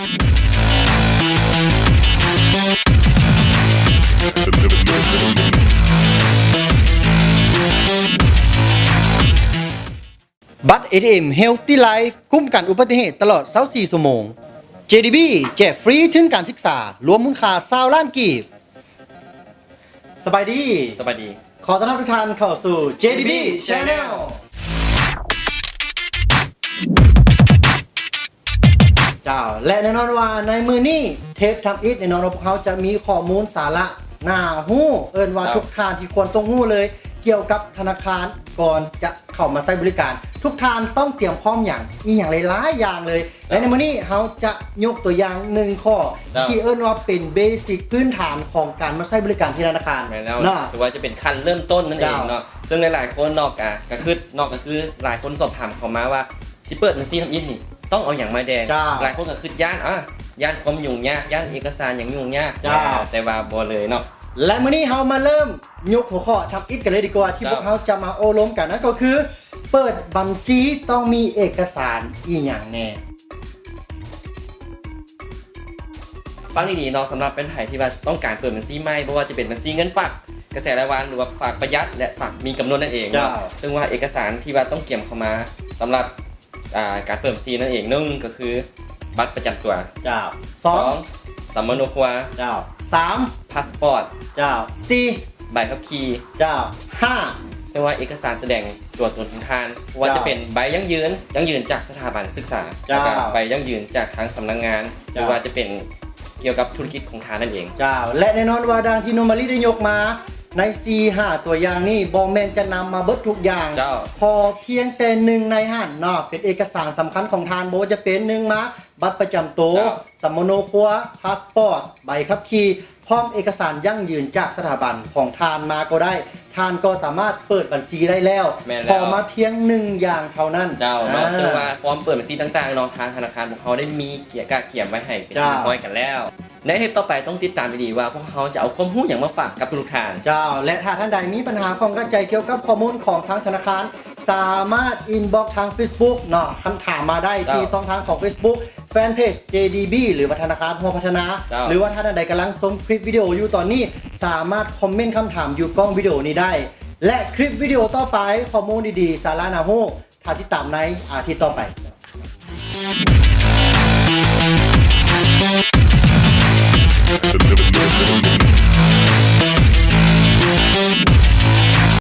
บัตร ATM Healthy Life คุ้มกันอุบัติเหตุตลอด24ชั่วโมง JDB แจกฟรีถึงการศึกษารวมมูลค่า20 ล้านกีบสบายดี สวัสดี ขอต้อนรับทุกท่านเข้าสู่ JDB Channel เจ้าและแน่นอนว่าในมือนี้เทปทำอิฐแน่นอนว่าพวกเขาจะมีข้อมูลสาระน่าหู้เอิ้นว่าทุกท่านที่ควรต้องหู้เลยเกี่ยวกับธนาคารก่อนจะเข้ามาใช้บริการทุกท่านต้องเตรียมพร้อมอย่างหลายๆอย่างเลยและในมื้อนี้เขาจะยกตัวอย่าง1ข้อที่เอิ้นว่าเป็นเบสิกพื้นฐานของการมาใช้บริการที่ธนาคาร แล้วถือว่าจะเป็นขั้นเริ่มต้นนั่นเองเนาะซึ่งหลายๆคนนอกก็คือหลายคนสอบถามเข้ามาว่าสิเปิดบัญชีทำอิฐนี่ต้องเอาอย่างมาแดงหลายคนก็คือย่านความยุ่งยากย่านเอกสารอย่างยุ่งยากแต่ว่าบ่เลยเนาะและมื้อนี้เรามาเริ่มยกหัวข้อทำอิฐกันเลยดีกว่าที่พวกเขาจะมาโอล้มกันนั่นก็คือเปิดบัญชีต้องมีเอกสารอีหยังแน่ฟังดีๆเนาะสำหรับเป็นไผที่ว่าต้องการเปิดบัญชีใหม่บ่ว่าจะเป็นบัญชีเงินฝากกระแสรายวันหรือว่าฝากประหยัดและฝากมีกำหนดนั่นเองซึ่งว่าเอกสารที่ว่าต้องเกี่ยมเข้ามาสำหรับการเปิดบัญชีนั่นเอง1ก็คือบัตรประจำตัว2สำเนาครัว3พาสปอร์ต4ใบขับขี่5ซึ่งว่าเอกสารแสดงตัวตนของท่านว่าจะเป็นใบยั่งยืนจากสถาบันศึกษาแล้วก็ใบยั่งยืนจากทางสำนักงานหรือว่าจะเป็นเกี่ยวกับธุรกิจของท่านนั่นเองและแน่นอนว่าดังที่โนมารีได้ยกมาใน 4-5 ตัวอย่างนี้บอแมนจะนำมาเบิดทุกอย่างพอเพียงแต่1ใน5เนาะเป็นเอกสารสำคัญของทานโบจะเป็น1มาบัตรประจำตัวสำเนาครัวพาสปอร์ตใบขับขี่พร้อมเอกสารยั่งยืนจากสถาบันของทานมาก็ได้ทานก็สามารถเปิดบัญชีได้แล้วพอมาเพียง1อย่างเท่านั้นเนาะซึ่งว่าฟอร์มเปิดบัญชีต่างๆเนาะทางธนาคารของเขาได้มีเกี่ยมไว้ให้เป็นที่น้อยกันแล้วในเทปต่อไปต้องติดตามดีๆว่าพวกเขาจะเอาความรู้อย่างมาฝากกับทุกท่านและถ้าท่านใดมีปัญหาความเข้าใจเกี่ยวกับข้อมูลของทางธนาคารสามารถอินบ็อกซ์ทาง Facebook เนาะคำถามมาได้ที่ช่องทางของ Facebook แฟนเพจ JDB หรือธนาคารหัวพัฒนาหรือว่าท่านใดกำลังชมคลิปวิดีโออยู่ตอนนี้สามารถคอมเมนต์คำถามอยู่กล้องวิดีโอนี้ได้และคลิปวิดีโอต่อไปข้อมูลดีๆสาระน่ารู้ถ้าติดตามในอาทิตย์ต่อไป